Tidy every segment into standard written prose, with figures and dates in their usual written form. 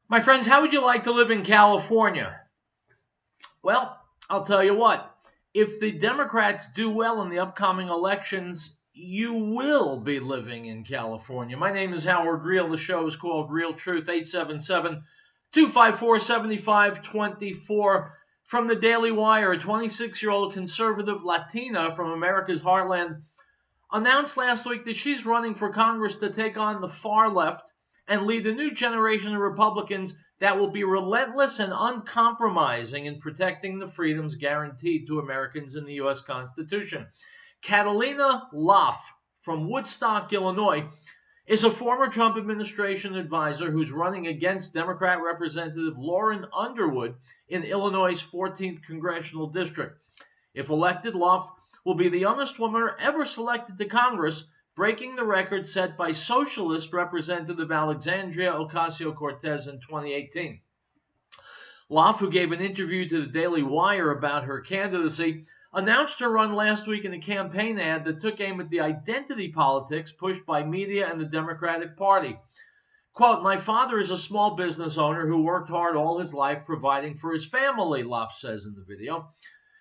My friends, how would you like to live in California? Well, I'll tell you what. If the Democrats do well in the upcoming elections, you will be living in California. My name is Howard Real. The show is called Real Truth, 877-254-7524. From the Daily Wire, a 26-year-old conservative Latina from America's heartland announced last week that she's running for Congress to take on the far left and lead a new generation of Republicans that will be relentless and uncompromising in protecting the freedoms guaranteed to Americans in the U.S. Constitution. Catalina Loff from Woodstock, Illinois, is a former Trump administration advisor who's running against Democrat Representative Lauren Underwood in Illinois' 14th Congressional District. If elected, Loff will be the youngest woman ever selected to Congress, breaking the record set by Socialist Representative Alexandria Ocasio-Cortez in 2018. Loff, who gave an interview to the Daily Wire about her candidacy, announced her run last week in a campaign ad that took aim at the identity politics pushed by media and the Democratic Party. Quote, "My father is a small business owner who worked hard all his life providing for his family," Loff says in the video.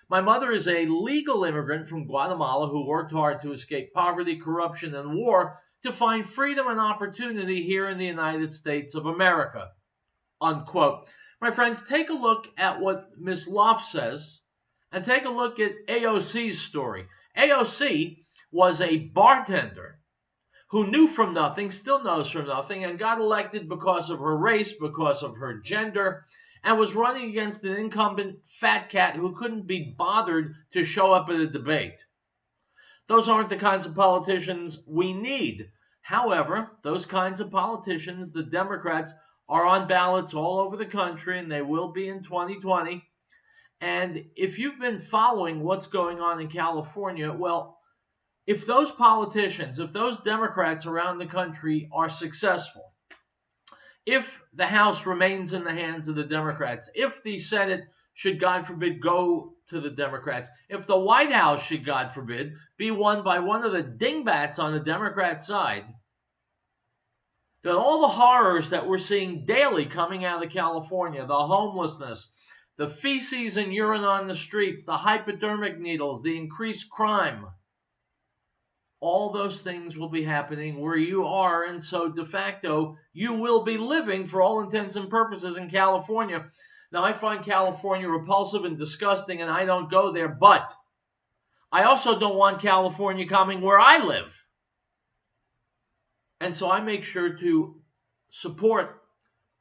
"My mother is a legal immigrant from Guatemala who worked hard to escape poverty, corruption, and war to find freedom and opportunity here in the United States of America." Unquote. My friends, take a look at what Ms. Loff says and take a look at AOC's story. AOC was a bartender who knew from nothing, still knows from nothing, and got elected because of her race, because of her gender, and was running against an incumbent fat cat who couldn't be bothered to show up at a debate. Those aren't the kinds of politicians we need. However, those kinds of politicians, the Democrats, are on ballots all over the country, and they will be in 2020. And if you've been following what's going on in California, well, if those politicians, if those Democrats around the country are successful, if the House remains in the hands of the Democrats, if the Senate should, God forbid, go to the Democrats, if the White House should, God forbid, be won by one of the dingbats on the Democrat side, then all the horrors that we're seeing daily coming out of California, the homelessness, the feces and urine on the streets, the hypodermic needles, the increased crime, all those things will be happening where you are, and so de facto, you will be living, for all intents and purposes, in California. Now, I find California repulsive and disgusting, and I don't go there, but I also don't want California coming where I live. And so I make sure to support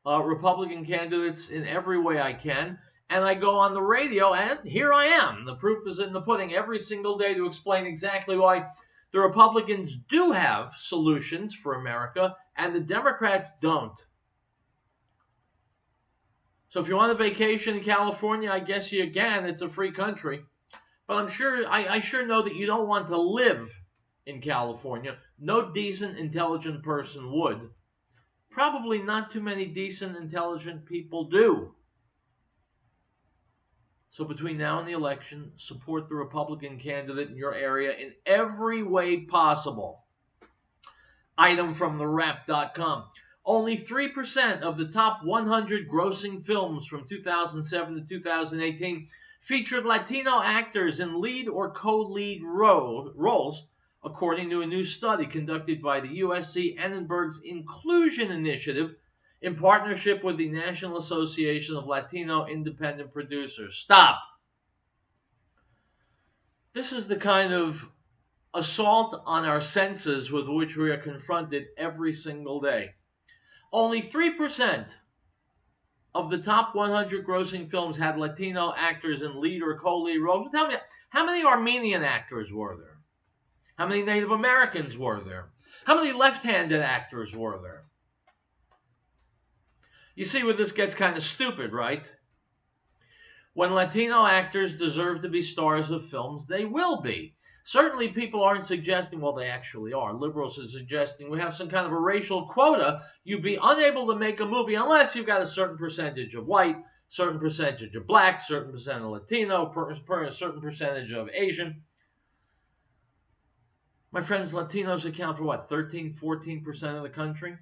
Republican candidates in every way I can, and I go on the radio, and here I am. The proof is in the pudding every single day to explain exactly why the Republicans do have solutions for America, and the Democrats don't. So if you want a vacation in California, I guess you can. It's a free country. But I sure know that you don't want to live in California. No decent, intelligent person would. Probably not too many decent, intelligent people do. So between now and the election, support the Republican candidate in your area in every way possible. Item from TheWrap.com. Only 3% of the top 100 grossing films from 2007 to 2018 featured Latino actors in lead or co-lead roles, according to a new study conducted by the USC Annenberg's Inclusion Initiative in partnership with the National Association of Latino Independent Producers. Stop. This is the kind of assault on our senses with which we are confronted every single day. Only 3% of the top 100 grossing films had Latino actors in lead or co-lead roles. Tell me, how many Armenian actors were there? How many Native Americans were there? How many left-handed actors were there? You see where this gets kind of stupid, right? When Latino actors deserve to be stars of films, they will be. Certainly people aren't suggesting, well, they actually are. Liberals are suggesting we have some kind of a racial quota. You'd be unable to make a movie unless you've got a certain percentage of white, certain percentage of black, certain percent of Latino, a certain percentage of Asian. My friends, Latinos account for what, 13, 14% of the country?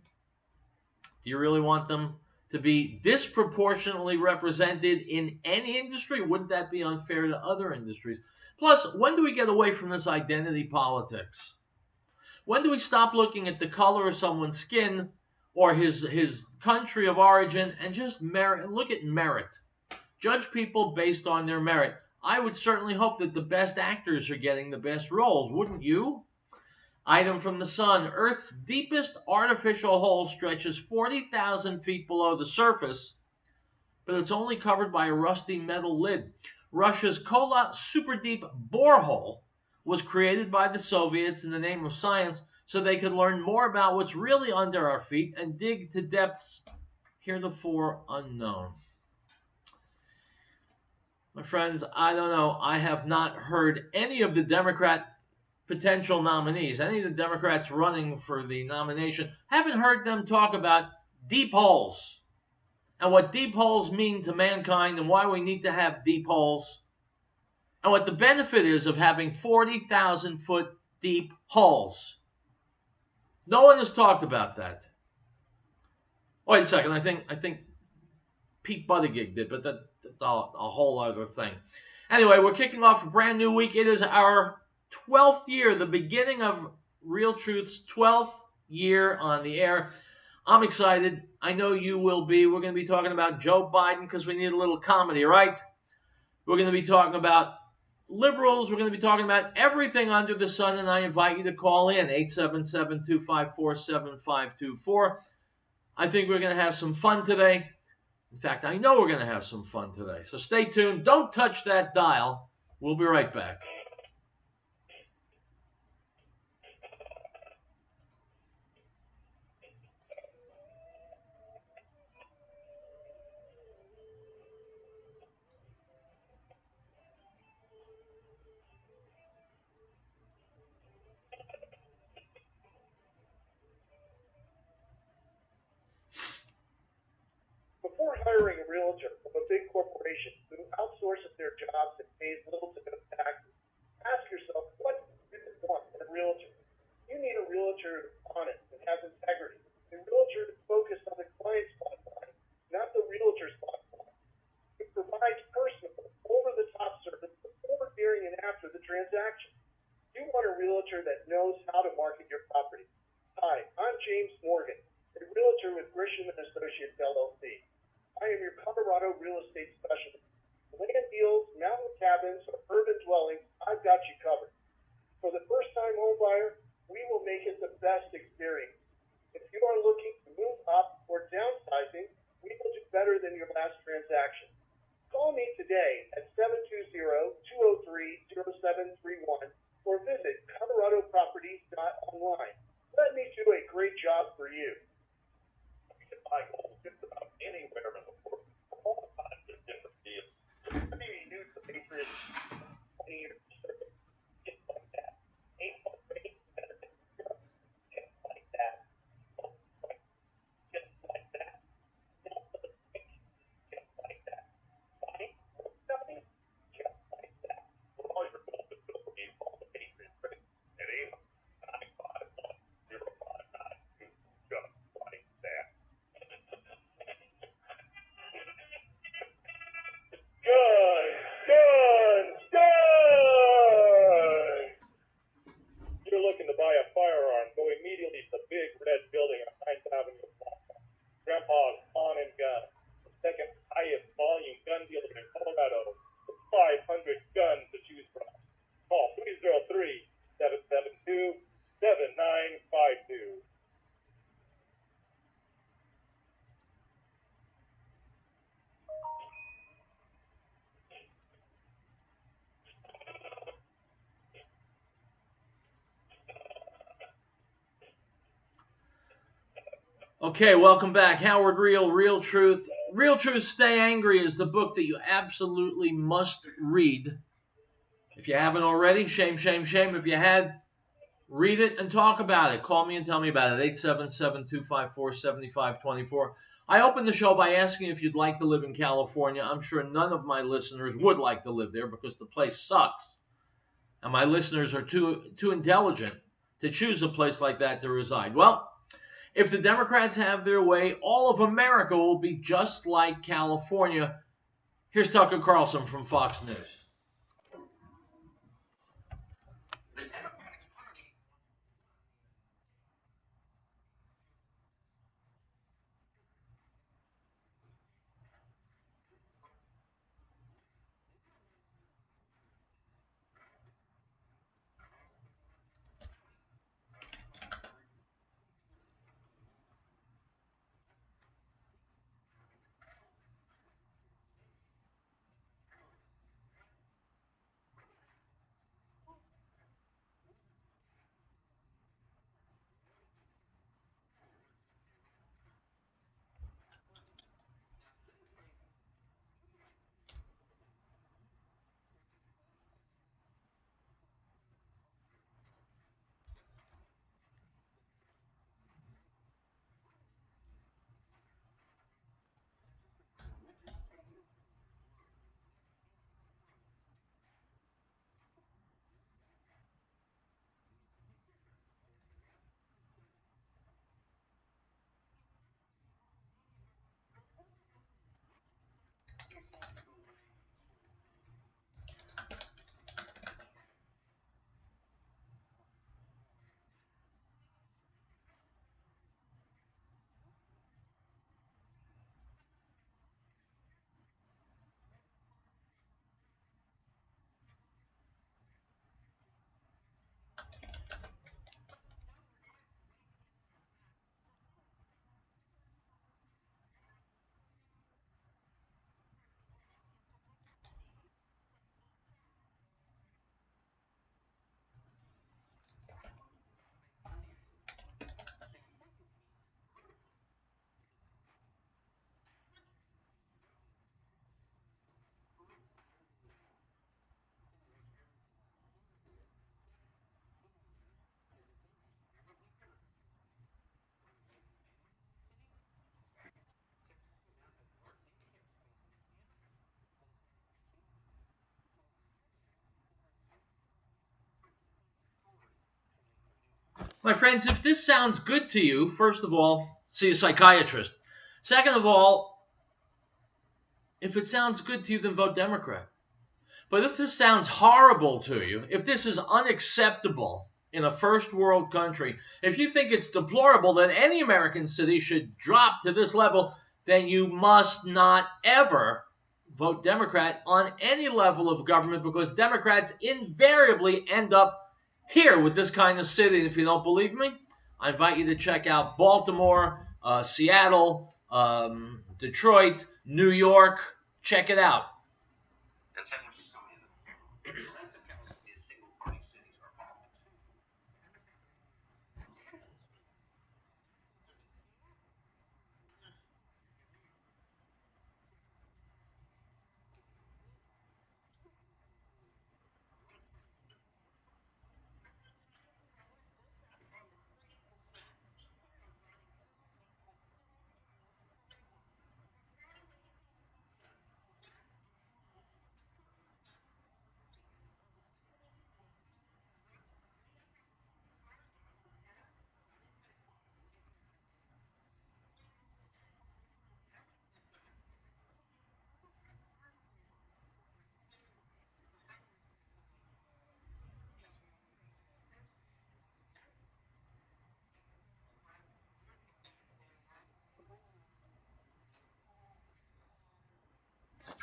Do you really want them to be disproportionately represented in any industry? Wouldn't that be unfair to other industries? Plus, when do we get away from this identity politics? When do we stop looking at the color of someone's skin or his country of origin and just look at merit? Judge people based on their merit. I would certainly hope that the best actors are getting the best roles, wouldn't you? Item from the Sun. Earth's deepest artificial hole stretches 40,000 feet below the surface, but it's only covered by a rusty metal lid. Russia's Kola super deep borehole was created by the Soviets in the name of science so they could learn more about what's really under our feet and dig to depths heretofore unknown. My friends, I don't know. I have not heard any of the Democrat potential nominees, any of the Democrats running for the nomination, haven't heard them talk about deep holes and what deep holes mean to mankind and why we need to have deep holes and what the benefit is of having 40,000 foot deep holes. No one has talked about that. Wait a second, I think Pete Buttigieg did, but that's a whole other thing. Anyway, we're kicking off a brand new week. It is our 12th year, the beginning of Real Truth's 12th year on the air. I'm excited. I know you will be. We're going to be talking about Joe Biden because we need a little comedy, right? We're going to be talking about liberals. We're going to be talking about everything under the sun, and I invite you to call in, 877-254-7524. I think we're going to have some fun today. In fact, I know we're going to have some fun today. So stay tuned. Don't touch that dial. We'll be right back. Before hiring a realtor from a big corporation who outsources their jobs and pays little to no taxes, ask yourself, what do you want in a realtor? You need a realtor who's honest and has integrity. A realtor who's focused on the client's bottom line, not the realtor's bottom line. Who provides personal, over-the-top service before, during, and after the transaction. You want a realtor that knows how to market your property. Hi, I'm James Morgan, a realtor with Grisham & Associates, LLC. I am your Colorado real estate specialist. Land deals, mountain cabins, or urban dwellings, I've got you covered. For the first-time home buyer, we will make it the best experience. If you are looking to move up or downsizing, we will do better than your last transaction. Call me today at 720-203-0731 or visit coloradoproperties.online. Let me do a great job for you. You can buy homes just about anywhere in the world. All kinds of different deals. Maybe you use the Patriots 20 years ago. Just like that. Ain't no rate better than Europe. Just like that. Just like that. Just like that. Money? Nothing? Just like that. For all your goals and bill games, all the Patriots rate at 8951059. Just like that. Done! You're looking to buy a firearm, go immediately to the big red building on 9th Avenue. Grandpa's Pawn and Gun, the second highest volume gun dealer in Colorado, with 500 guns to choose from. Call 303-772-7952. Okay, welcome back. Howard Real, Real Truth. Real Truth, Stay Angry is the book that you absolutely must read. If you haven't already, shame, shame, shame. If you had, read it and talk about it. Call me and tell me about it, 877-254-7524. I opened the show by asking if you'd like to live in California. I'm sure none of my listeners would like to live there because the place sucks. And my listeners are too intelligent to choose a place like that to reside. Well, If the Democrats have their way, all of America will be just like California. Here's Tucker Carlson from Fox News. My friends, if this sounds good to you, first of all, see a psychiatrist. Second of all, if it sounds good to you, then vote Democrat. But if this sounds horrible to you, if this is unacceptable in a first world country, if you think it's deplorable that any American city should drop to this level, then you must not ever vote Democrat on any level of government, because Democrats invariably end up here with this kind of city. And if you don't believe me, I invite you to check out Baltimore, Seattle, Detroit, New York. Check it out.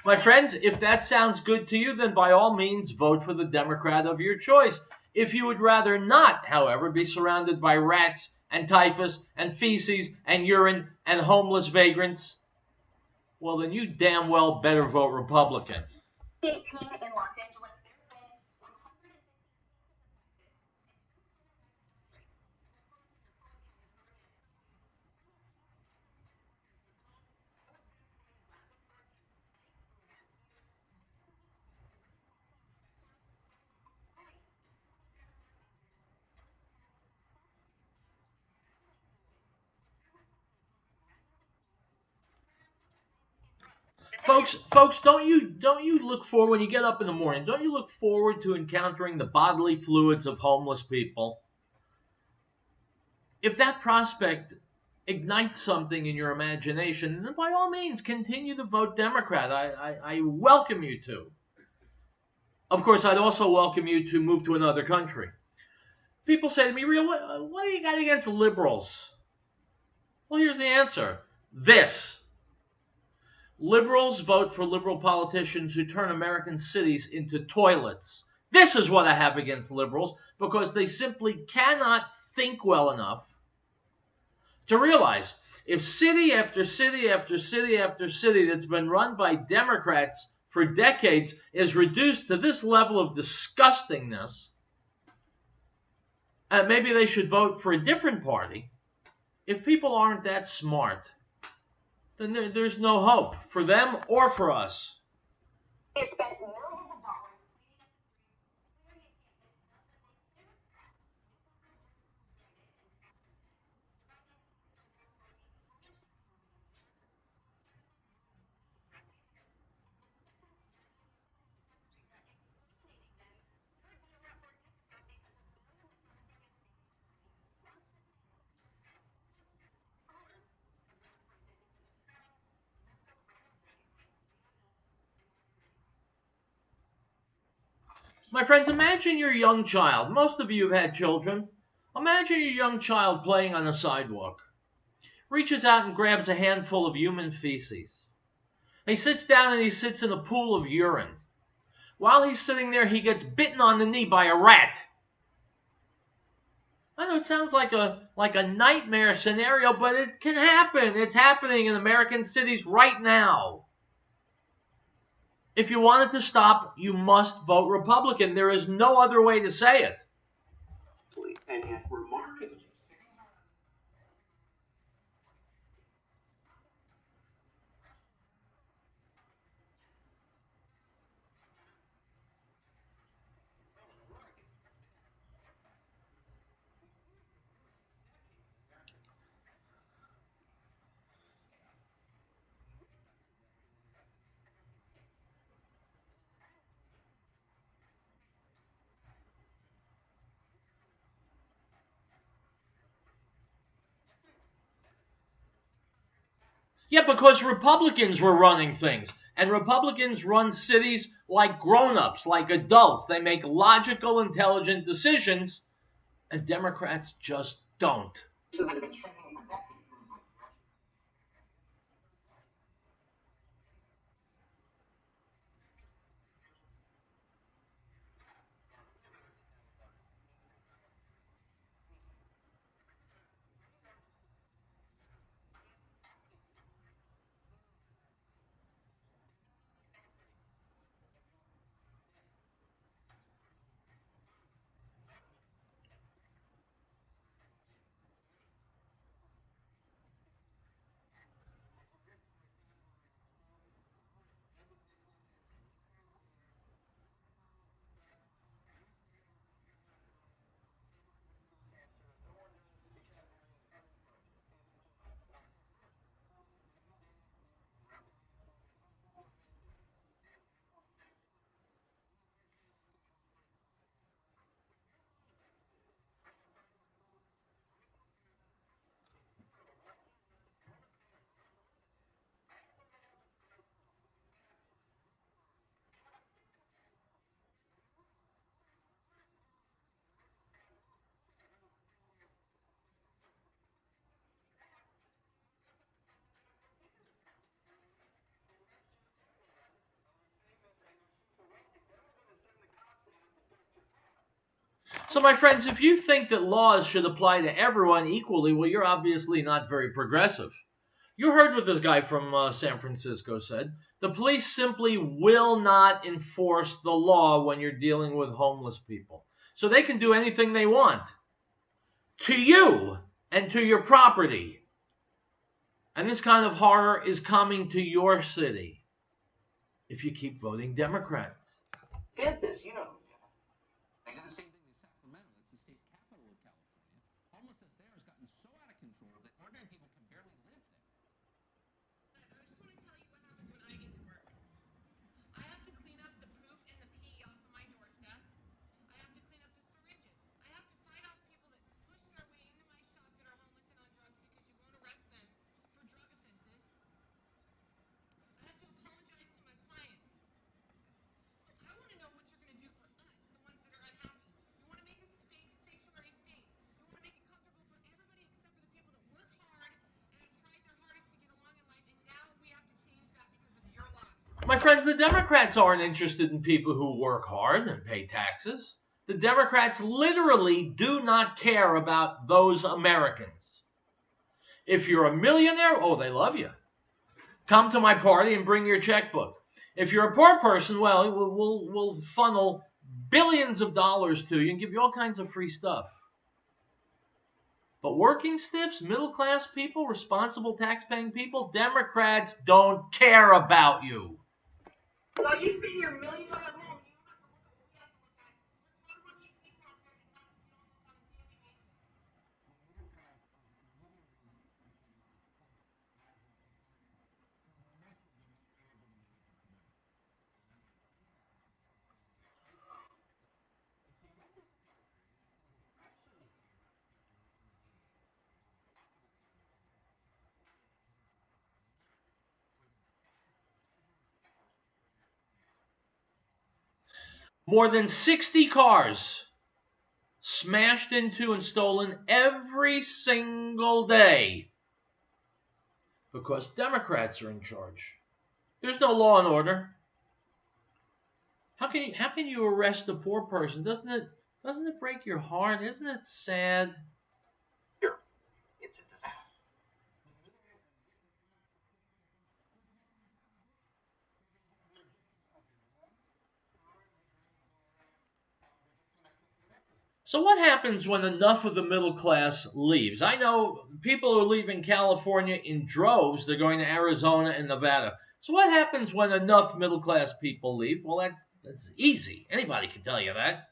My friends, if that sounds good to you, then by all means vote for the Democrat of your choice. If you would rather not, however, be surrounded by rats and typhus and feces and urine and homeless vagrants, well, then you damn well better vote Republican. 18 in Los Angeles. Folks, don't you look forward when you get up in the morning? Don't you look forward to encountering the bodily fluids of homeless people? If that prospect ignite something in your imagination, then by all means, continue to vote Democrat. I welcome you to. Of course, I'd also welcome you to move to another country. People say to me, "Real, what do you got against liberals?" Well, here's the answer. This. Liberals vote for liberal politicians who turn American cities into toilets. This is what I have against liberals, because they simply cannot think well enough to realize if city after city after city after city that's been run by Democrats for decades is reduced to this level of disgustingness, and maybe they should vote for a different party. If people aren't that smart, then there's no hope for them or for us. It spent millions of dollars. My friends, imagine your young child. Most of you have had children. Imagine your young child playing on a sidewalk. Reaches out and grabs a handful of human feces. He sits down and he sits in a pool of urine. While he's sitting there, he gets bitten on the knee by a rat. I know it sounds like a nightmare scenario, but it can happen. It's happening in American cities right now. If you want it to stop, you must vote Republican. There is no other way to say it. And yet, remarkably, Yeah, because Republicans were running things. And Republicans run cities like grown-ups, like adults. They make logical, intelligent decisions, and Democrats just don't. So, my friends, if you think that laws should apply to everyone equally, well, you're obviously not very progressive. You heard what this guy from San Francisco said. The police simply will not enforce the law when you're dealing with homeless people. So they can do anything they want to you and to your property. And this kind of horror is coming to your city if you keep voting Democrat. did this, you know. They did the same thing in Sacramento. It's the state capital of California. Homelessness there has gotten so out of control that ordinary people can barely live there. I just want to tell you what happens when I get to work. I have to clean up the poop and the pee off of my doorstep. I have to clean up the syringes. I have to fight off people that push their way into my shop that are homeless and on drugs because you won't arrest My friends, the Democrats aren't interested in people who work hard and pay taxes. The Democrats literally do not care about those Americans. If you're a millionaire, oh, they love you. Come to my party and bring your checkbook. If you're a poor person, well, we'll funnel billions of dollars to you and give you all kinds of free stuff. But working stiffs, middle class people, responsible tax-paying people, Democrats don't care about you. While you sit in your $1 million home, More than 60 cars smashed into and stolen every single day because Democrats are in charge. There's no law and order. How can you arrest a poor person? Doesn't it break your heart? Isn't it sad? It's a disaster. So what happens when enough of the middle class leaves? I know people are leaving California in droves. They're going to Arizona and Nevada. So what happens when enough middle class people leave? Well, that's easy. Anybody can tell you that.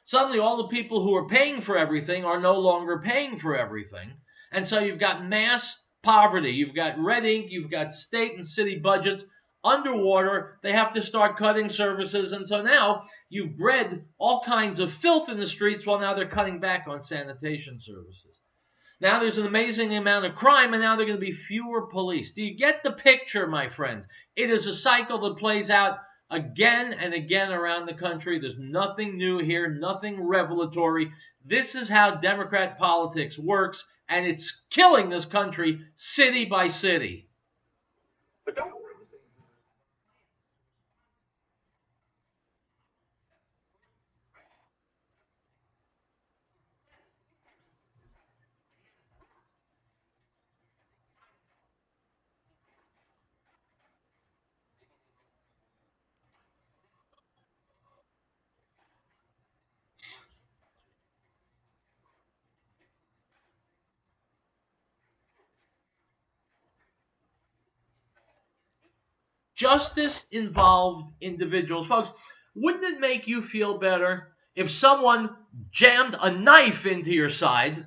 Suddenly all the people who are paying for everything are no longer paying for everything. And so you've got mass poverty. You've got red ink. You've got state and city budgets underwater. They have to start cutting services. And so now you've bred all kinds of filth in the streets while now they're cutting back on sanitation services. Now there's an amazing amount of crime, and now there are going to be fewer police. Do you get the picture, my friends? It is a cycle that plays out again and again around the country. There's nothing new here, nothing revelatory. This is how Democrat politics works, and it's killing this country city by city. But don't worry. Justice involved individuals. Folks, wouldn't it make you feel better if someone jammed a knife into your side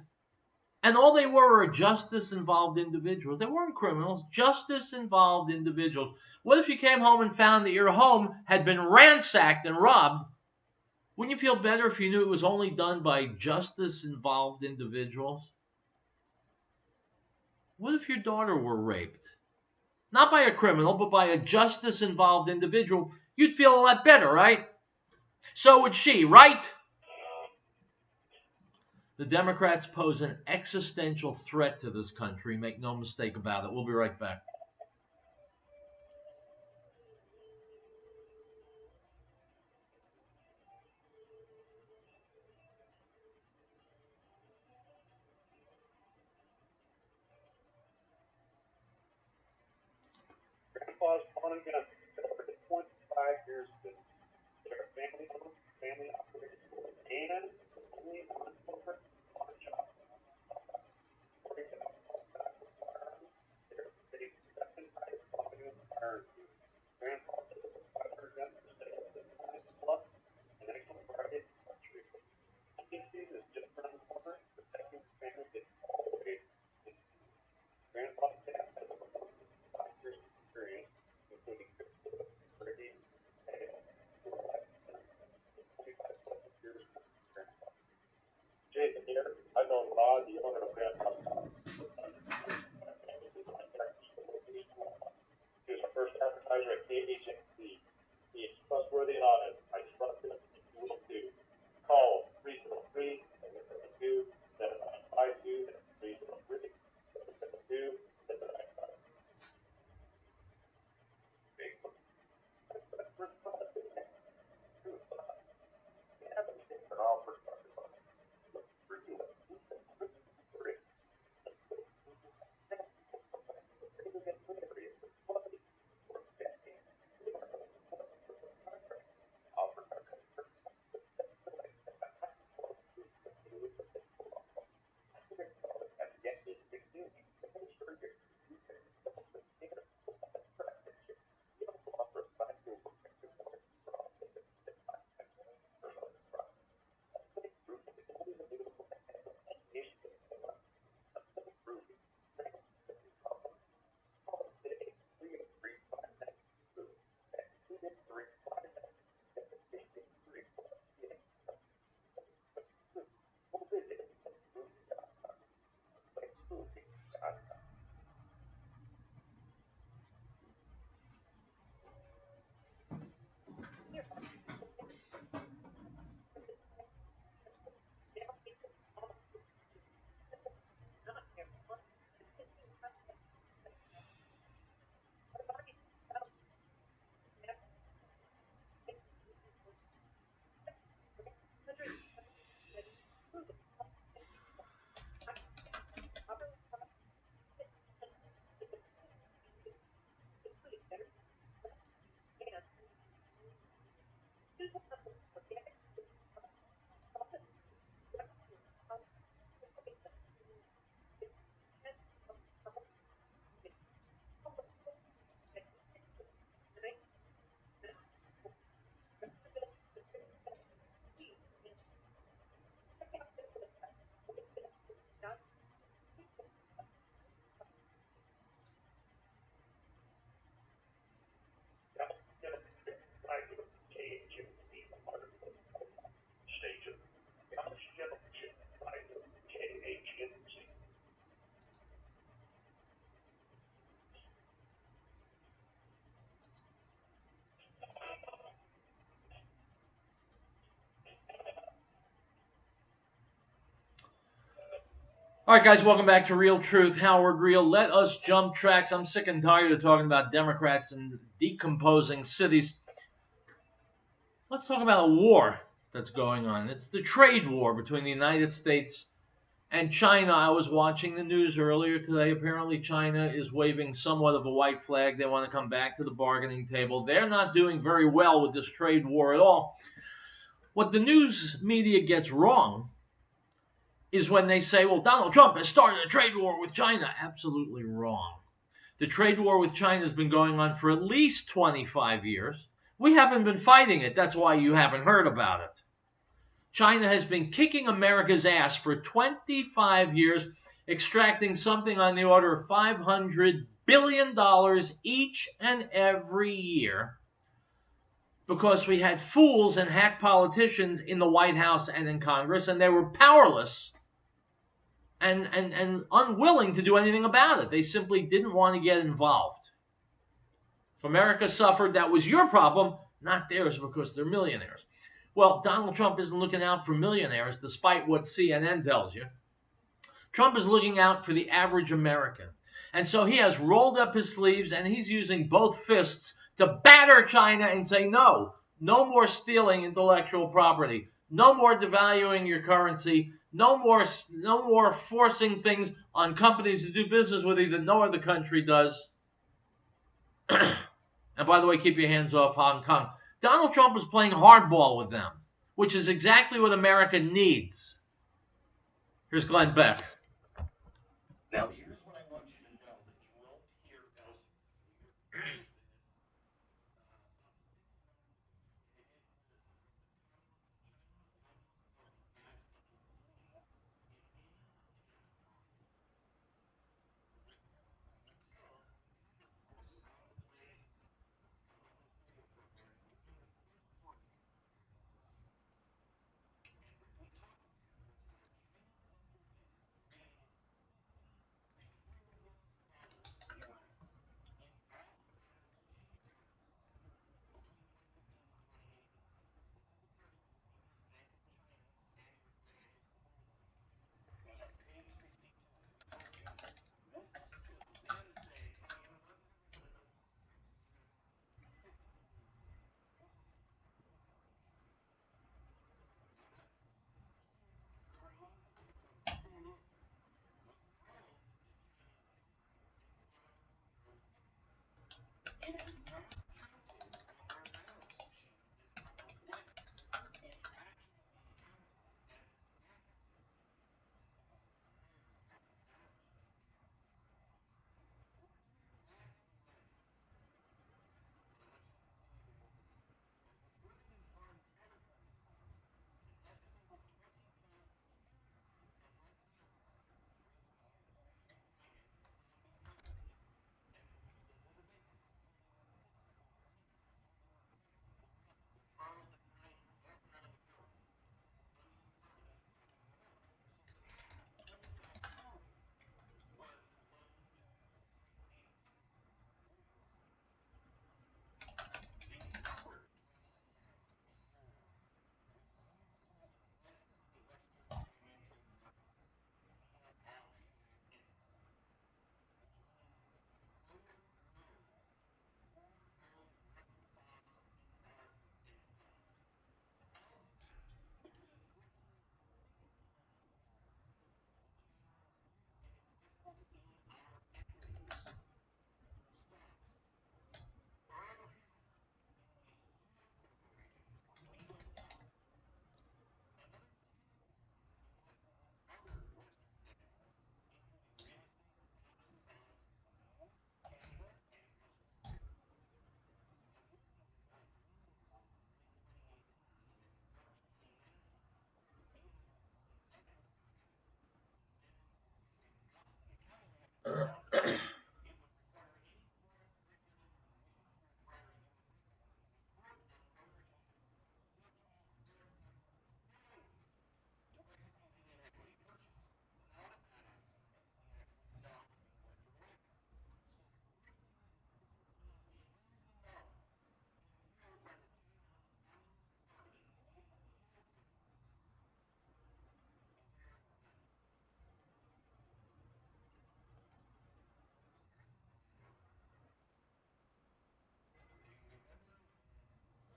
and all they were justice involved individuals? They weren't criminals, justice involved individuals. What if you came home and found that your home had been ransacked and robbed? Wouldn't you feel better if you knew it was only done by justice involved individuals? What if your daughter were raped? Not by a criminal, but by a justice-involved individual. You'd feel a lot better, right? So would she, right? The Democrats pose an existential threat to this country. Make no mistake about it. We'll be right back. Grandpa's Pawn and Gun celebrated 25 years ago. They're a family-owned, family-operated store and only non-corporate pawn shop. According to alcohol tobacco firearms, they're the second highest volume firearms. Grandpa sells 500 guns for sale at 9 plus an excellent variety of country. Hunting season is just around the corner. Protecting the family gets all the way. Grandpa's staff has over 5 years of experience, including Brady, Hale, who are like 25 plus years with Grandpa. All right, guys, welcome back to Real Truth. Howard Real. Let us jump tracks. I'm sick and tired of talking about Democrats and decomposing cities. Let's talk about a war that's going on. It's the trade war between the United States and China. I was watching the news earlier today. Apparently, China is waving somewhat of a white flag. They want to come back to the bargaining table. They're not doing very well with this trade war at all. What the news media gets wrong is when they say, well, Donald Trump has started a trade war with China. Absolutely wrong. The trade war with China has been going on for at least 25 years. We haven't been fighting it. That's why you haven't heard about it. China has been kicking America's ass for 25 years, extracting something on the order of $500 billion each and every year because we had fools and hack politicians in the White House and in Congress, and they were powerless and unwilling to do anything about it. They simply didn't want to get involved. If America suffered, that was your problem, not theirs, because they're millionaires. Well, Donald Trump isn't looking out for millionaires, despite what CNN tells you. Trump is looking out for the average American. And so he has rolled up his sleeves and he's using both fists to batter China and say, no more stealing intellectual property. No more devaluing your currency. No more forcing things on companies to do business with you that no other country does. And by the way, keep your hands off Hong Kong. Donald Trump is playing hardball with them, which is exactly what America needs. Here's Glenn Beck. Now, here's what I want you to know that you won't hear elsewhere.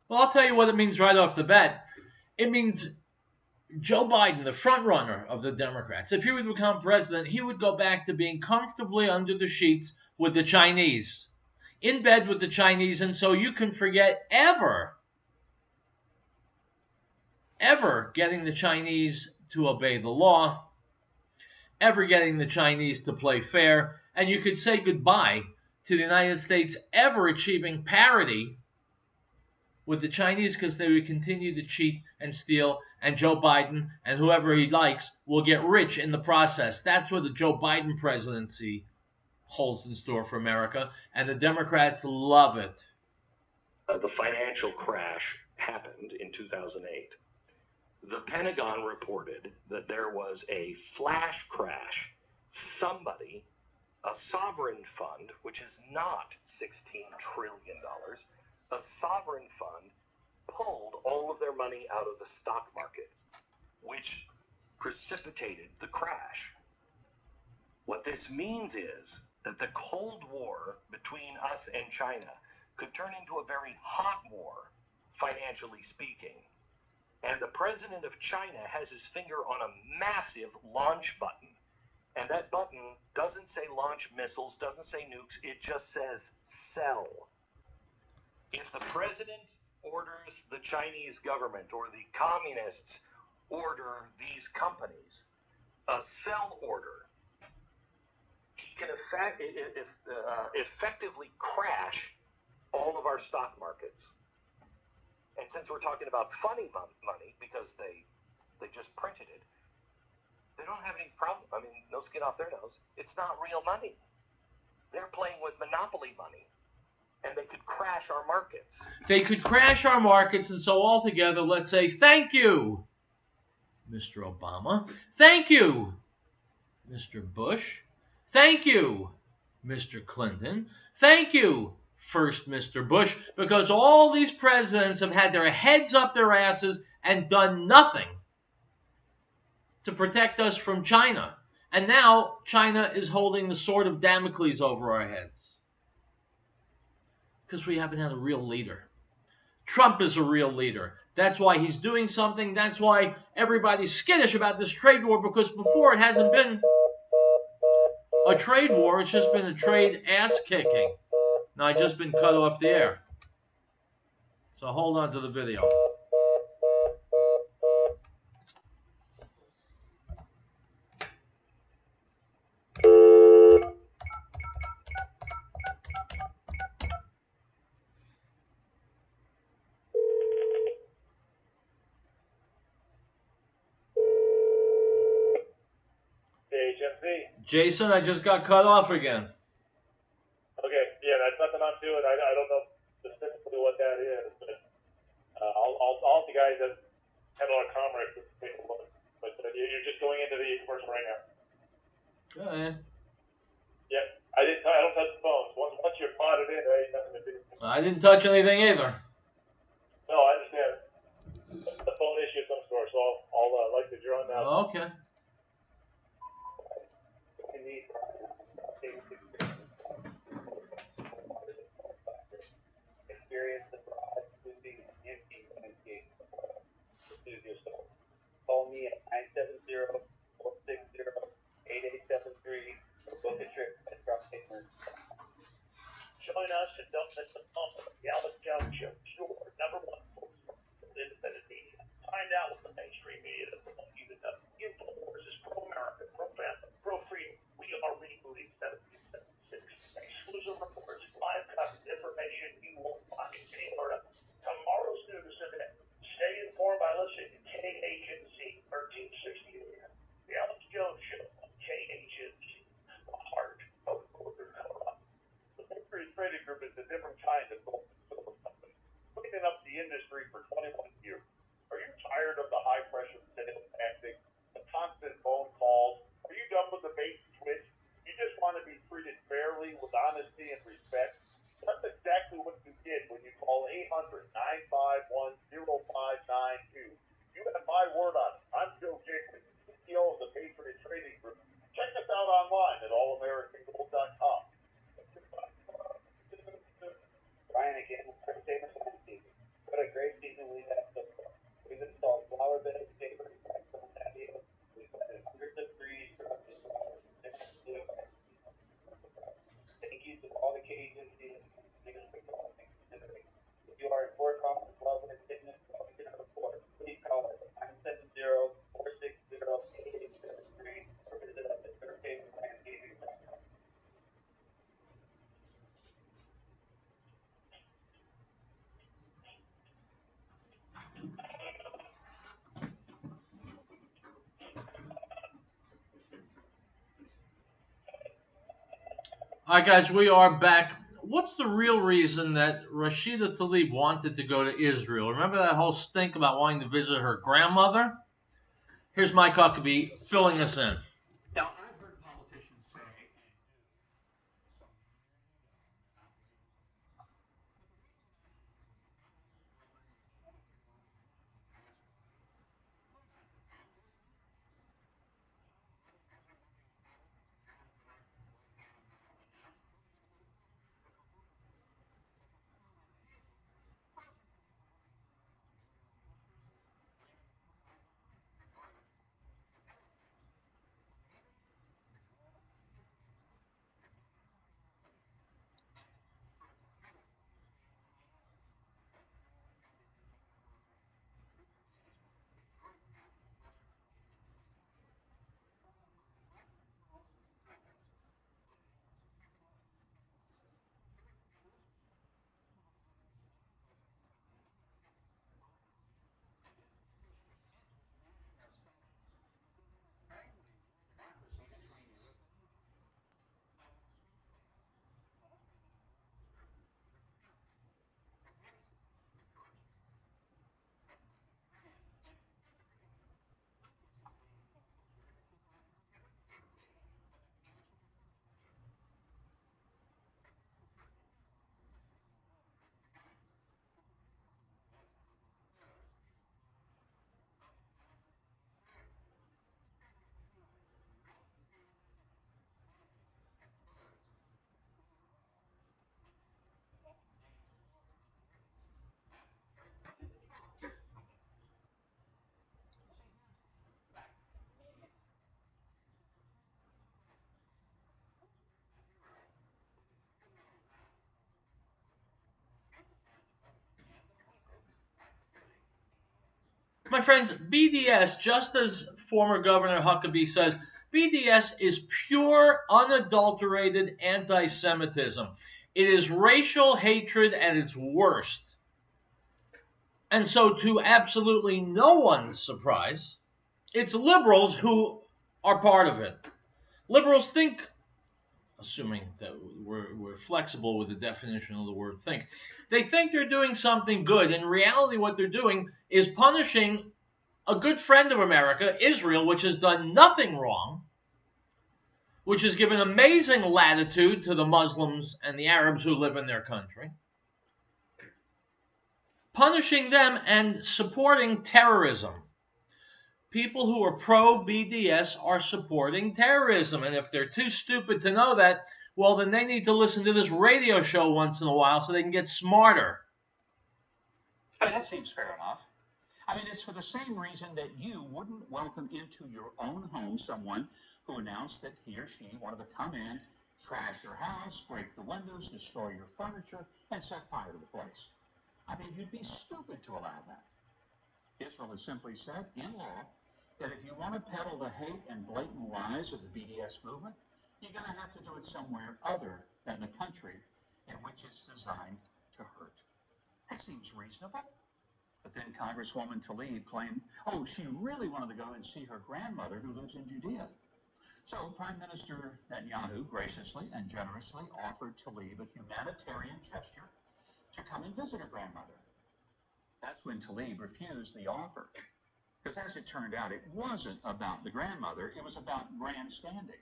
Well, I'll tell you what it means right off the bat. It means Joe Biden, the front runner of the Democrats, if he would become president, he would go back to being comfortably under the sheets with the Chinese, in bed with the Chinese, and so you can forget ever getting the Chinese to obey the law, ever getting the Chinese to play fair, and you could say goodbye to the United States ever achieving parity with the Chinese, because they would continue to cheat and steal, and Joe Biden and whoever he likes will get rich in the process. That's what the Joe Biden presidency holds in store for America, and the Democrats love it. The financial crash happened in 2008. The Pentagon reported that there was a flash crash. Somebody, a sovereign fund, which is not $16 trillion, a sovereign fund pulled all of their money out of the stock market, which precipitated the crash. What this means is that the Cold War between us and China could turn into a very hot war, financially speaking. And the president of China has his finger on a massive launch button. And that button doesn't say launch missiles, doesn't say nukes, it just says sell. If the president orders the Chinese government or the communists order these companies a sell order, he can effectively crash all of our stock markets. And since we're talking about funny money, because they just printed it, they don't have any problem. I mean, no skin off their nose. It's not real money. They're playing with monopoly money, and they could crash our markets. They could crash our markets, and so altogether, let's say thank you, Mr. Obama. Thank you, Mr. Bush. Thank you, Mr. Clinton. Thank you, first Mr. Bush, because all these presidents have had their heads up their asses and done nothing to protect us from China. And now China is holding the sword of Damocles over our heads because we haven't had a real leader. Trump is a real leader. That's why he's doing something. That's why everybody's skittish about this trade war, because before it hasn't been a trade war. It's just been a trade ass kicking. Now, I just been cut off the air. So hold on to the video. Jason, I just got cut off again. Okay, yeah, that's nothing I'm doing. I don't know specifically what that is, but all the guys that handle our commerce take a look. But you're just going into the commercial right now. Go ahead. Yeah, I don't touch the phones. Once you're potted in, there ain't nothing to do. I didn't touch anything either. No, I understand. The phone issue of some sort, so I'll like the drone now. Okay. Experience the broad, moving, empty landscape. Soothe yourself. Call me at 970-460-8873 or book a trip at Dropkickers. Join us and don't miss the pump of the Alex Jones Show, your #1 source for independent media. Find out what the mainstream media doesn't want you to know. InfoWars is pro-America, pro-family, pro-freedom. We are rebooting 1776. Exclusive reports, live coverage, information you won't find anywhere else. Tomorrow's news event. Stay informed by listening to KHNC 1360 AM. The Alex Jones Show on KHNC, the heart of Northern Colorado. The Mercury Trading Group is a different kind of gold and silver company, cleaning up the industry for 21 years. Are you tired of the high-pressure sales tactics, the constant phone calls? Are you done with the bait and switch? You just want to be treated fairly with honesty and respect? That's exactly what you did when you call 800-951-0592. You have my word on it. I'm Joe Jacobs, CEO of the Patriot Trading Group. Check us out online at allamericangold.com. Brian again, famous landscape. What a great cages is considering. If you are in Fort Collins, love with fitness, well, you can report. Please call us at 970-460-8873 or visit us at turfcaselandscaping.com. All right, guys, we are back. What's the real reason that Rashida Tlaib wanted to go to Israel? Remember that whole stink about wanting to visit her grandmother? Here's Mike Huckabee filling us in. Now, I've heard politicians say and do some My friends, BDS, just as former Governor Huckabee says, BDS is pure, unadulterated anti-Semitism. It is racial hatred at its worst. And so, to absolutely no one's surprise, it's liberals who are part of it. Liberals think, assuming that we're flexible with the definition of the word think, they think they're doing something good. In reality, what they're doing is punishing a good friend of America, Israel, which has done nothing wrong, which has given amazing latitude to the Muslims and the Arabs who live in their country, punishing them and supporting terrorism. People who are pro-BDS are supporting terrorism, and if they're too stupid to know that, well, then they need to listen to this radio show once in a while so they can get smarter. I mean, that seems fair enough. I mean, it's for the same reason that you wouldn't welcome into your own home someone who announced that he or she wanted to come in, trash your house, break the windows, destroy your furniture, and set fire to the place. I mean, you'd be stupid to allow that. Israel has simply said in law that if you want to peddle the hate and blatant lies of the BDS movement, you're going to have to do it somewhere other than the country in which it's designed to hurt. That seems reasonable. But then Congresswoman Tlaib claimed, she really wanted to go and see her grandmother who lives in Judea. So Prime Minister Netanyahu graciously and generously offered Tlaib a humanitarian gesture to come and visit her grandmother. That's when Tlaib refused the offer. Because as it turned out, it wasn't about the grandmother, it was about grandstanding.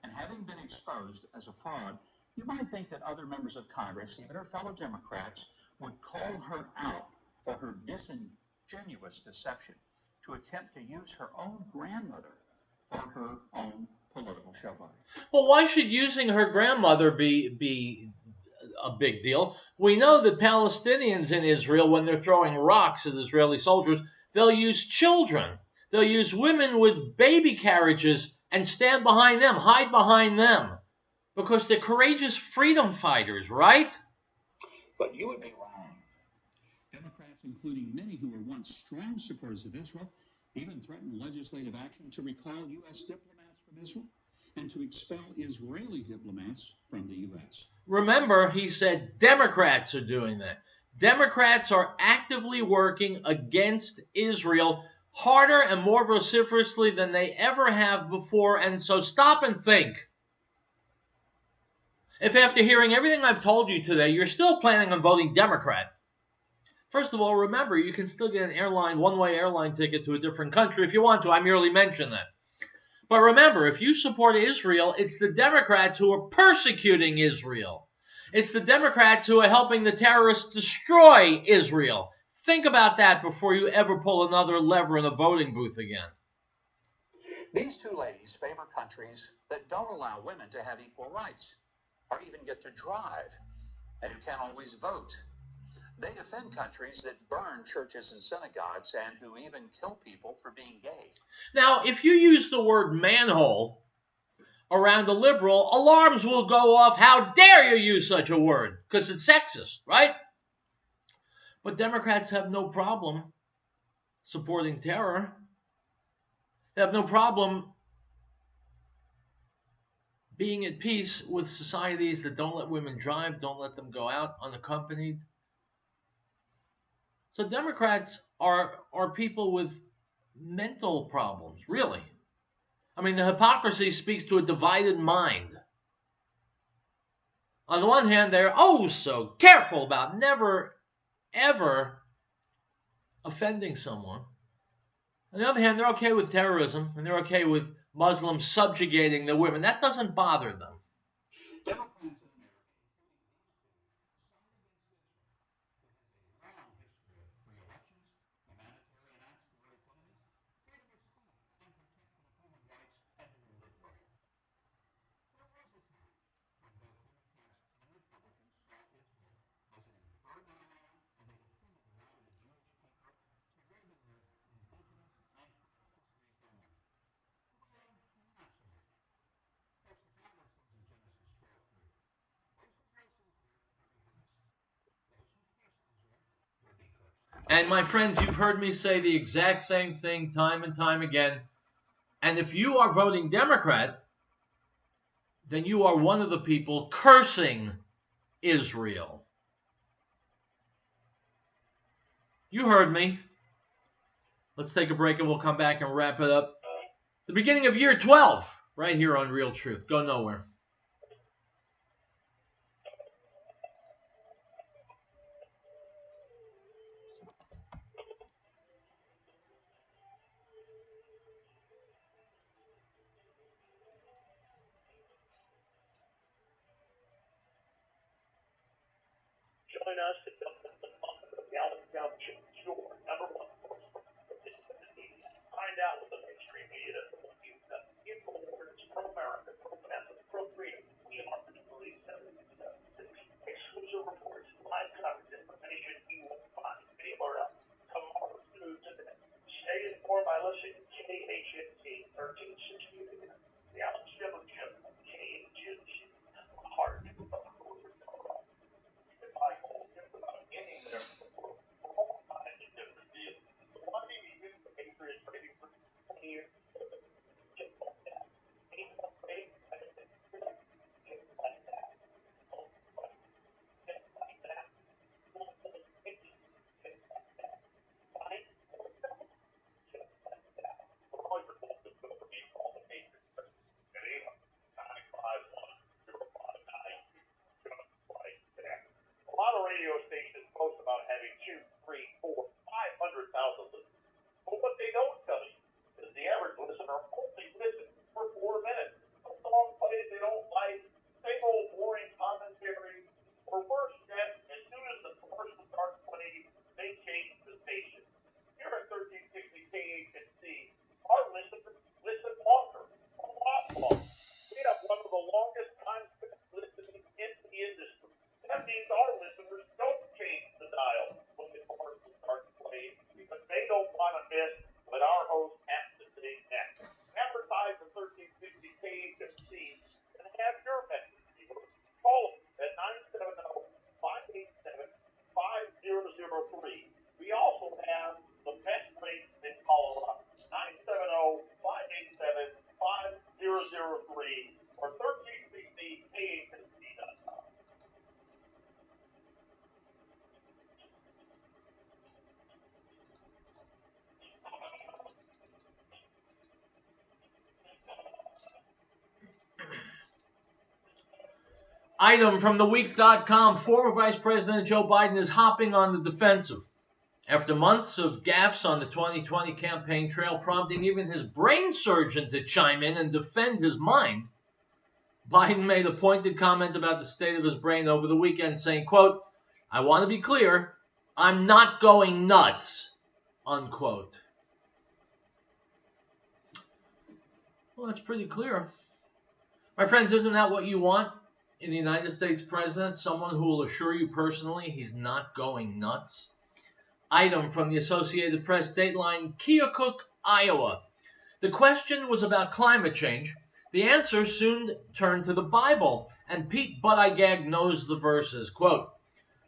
And having been exposed as a fraud, you might think that other members of Congress, even her fellow Democrats, would call her out for her disingenuous deception to attempt to use her own grandmother for her own political showboating. Well, why should using her grandmother be a big deal? We know that Palestinians in Israel, when they're throwing rocks at Israeli soldiers, they'll use children. They'll use women with baby carriages and stand behind them, hide behind them. because they're courageous freedom fighters, right? But you would be wrong. Democrats, including many who were once strong supporters of Israel, even threatened legislative action to recall U.S. diplomats from Israel and to expel Israeli diplomats from the U.S. Remember, he said Democrats are doing that. Democrats are actively working against Israel harder and more vociferously than they ever have before. And so stop and think. If after hearing everything I've told you today, you're still planning on voting Democrat, first of all, remember, you can still get an one-way airline ticket to a different country if you want to. I merely mentioned that. But remember, if you support Israel, it's the Democrats who are persecuting Israel. It's the Democrats who are helping the terrorists destroy Israel. Think about that before you ever pull another lever in a voting booth again. These two ladies favor countries that don't allow women to have equal rights or even get to drive and who can't always vote. They defend countries that burn churches and synagogues and who even kill people for being gay. Now, if you use the word manhole around a liberal, alarms will go off. How dare you use such a word? Because it's sexist, right? But Democrats have no problem supporting terror. They have no problem being at peace with societies that don't let women drive, don't let them go out unaccompanied. So Democrats are people with mental problems, really. I mean, the hypocrisy speaks to a divided mind. On the one hand, they're so careful about never, ever offending someone. On the other hand, they're okay with terrorism, and they're okay with Muslims subjugating the women. That doesn't bother them. Democrats in America, a long history of free elections, humanitarian acts toward its enemies, freedom of speech, and protection of human rights everywhere live well. There was a time when both Democrats and Republicans saw Israel as an infertile land, and they defended the right of the Jewish people to live in their indigenous ancestral history homeland. Well, not so much. Of course, the God listens in Genesis 12:3. Those who place Israel will be blessed. Those who curse Israel will be cursed. And my friends, you've heard me say the exact same thing time and time again. And if you are voting Democrat, then you are one of the people cursing Israel. You heard me. Let's take a break and we'll come back and wrap it up. The beginning of year 12, right here on Real Truth. Go nowhere. Join us to dump the fun of the Allen Township, your number one source for media. Find out what the mainstream media doesn't want you to know. Infowars, pro-America, pro-family, pro-freedom. We are the police. Exclusive reports, live coverage, information you won't find anywhere else. Tomorrow's news today. Stay informed by listening to KHNT 1360 AM. The Alex Shepard Show on KHNT. Heart of Northern Colorado. I hold just about anywhere in the world for all kinds of different deals. So why do you use the Patriots trading for 20 years? Just like that. Ain't no way just like that. Just like that. Just like that. Just like that. Fine or no? Just like that. For all your bullshit, go for me, call the Patriots. At 800-951-0592. Just like that. A lot of radio stations boast about having 2, 3, 4, 500,000 listeners. But what they don't tell you is the average listener only listens for 4 minutes. A song plays they don't like, same old boring commentary, or worse yet, as soon as the commercial starts playing, they change the station. Here at 1360 KHNC, our listeners listen longer, a lot longer. We have one of the longest time listening in the industry. That means our listeners don't change the dial when the commercial starts playing because they don't want to miss what our host has to say next. Advertise at 1360 KHNC and have your message Item from theweek.com, former Vice President Joe Biden is hopping on the defensive. After months of gaffes on the 2020 campaign trail, prompting even his brain surgeon to chime in and defend his mind, Biden made a pointed comment about the state of his brain over the weekend, saying, quote, "I want to be clear, I'm not going nuts," unquote. Well, that's pretty clear. My friends, isn't that what you want in the United States president? Someone who will assure you personally he's not going nuts? Item from the Associated Press, Dateline, Keokuk, Iowa. The question was about climate change. The answer soon turned to the Bible, and Pete Buttigieg knows the verses. Quote,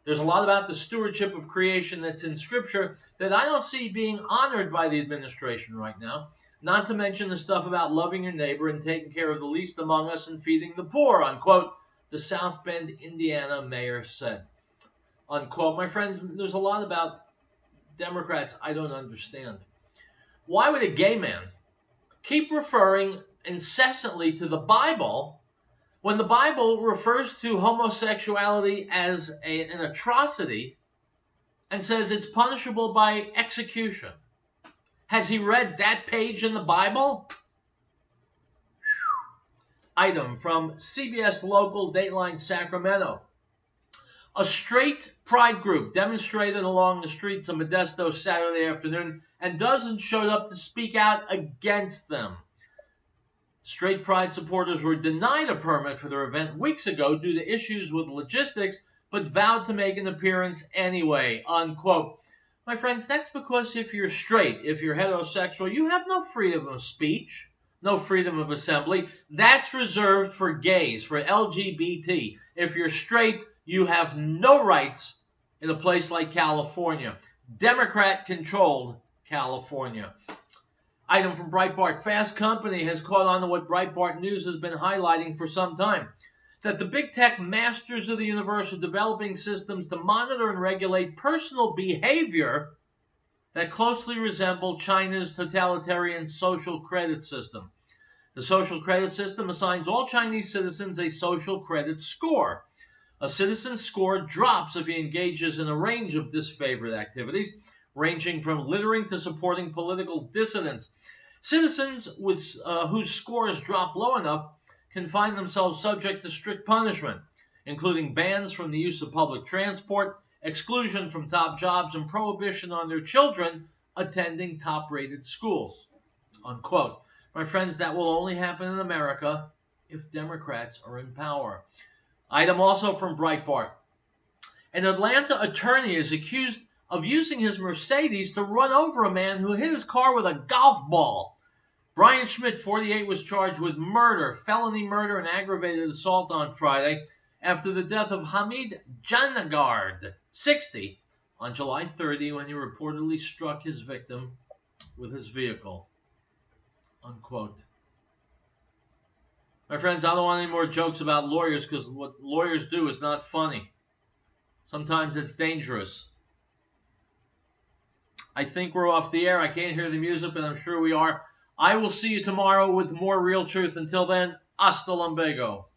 "There's a lot about the stewardship of creation that's in Scripture that I don't see being honored by the administration right now, not to mention the stuff about loving your neighbor and taking care of the least among us and feeding the poor," unquote, the South Bend, Indiana mayor said. Unquote. My friends, there's a lot about Democrats I don't understand. Why would a gay man keep referring incessantly to the Bible when the Bible refers to homosexuality as an atrocity and says it's punishable by execution? Has he read that page in the Bible? Item from CBS Local, Dateline, Sacramento. A straight pride group demonstrated along the streets of Modesto Saturday afternoon, and dozens showed up to speak out against them. Straight pride supporters were denied a permit for their event weeks ago due to issues with logistics, but vowed to make an appearance anyway, unquote. My friends, that's because if you're straight, if you're heterosexual, you have no freedom of speech, no freedom of assembly. That's reserved for gays, for LGBT. If you're straight, you have no rights in a place like California. Democrat-controlled California. Item from Breitbart. Fast Company has caught on to what Breitbart News has been highlighting for some time, that the big tech masters of the universe are developing systems to monitor and regulate personal behavior that closely resemble China's totalitarian social credit system. The social credit system assigns all Chinese citizens a social credit score. A citizen's score drops if he engages in a range of disfavored activities, ranging from littering to supporting political dissidents. Citizens whose scores drop low enough can find themselves subject to strict punishment, including bans from the use of public transport, exclusion from top jobs, and prohibition on their children attending top-rated schools, unquote. My friends, that will only happen in America if Democrats are in power. Item also from Breitbart. An Atlanta attorney is accused of using his Mercedes to run over a man who hit his car with a golf ball. Brian Schmidt, 48, was charged with murder, felony murder, and aggravated assault on Friday after the death of Hamid Janagard, 60, on July 30 when he reportedly struck his victim with his vehicle, unquote. My friends, I don't want any more jokes about lawyers because what lawyers do is not funny. Sometimes it's dangerous. I think we're off the air. I can't hear the music, but I'm sure we are. I will see you tomorrow with more Real Truth. Until then, hasta lumbago.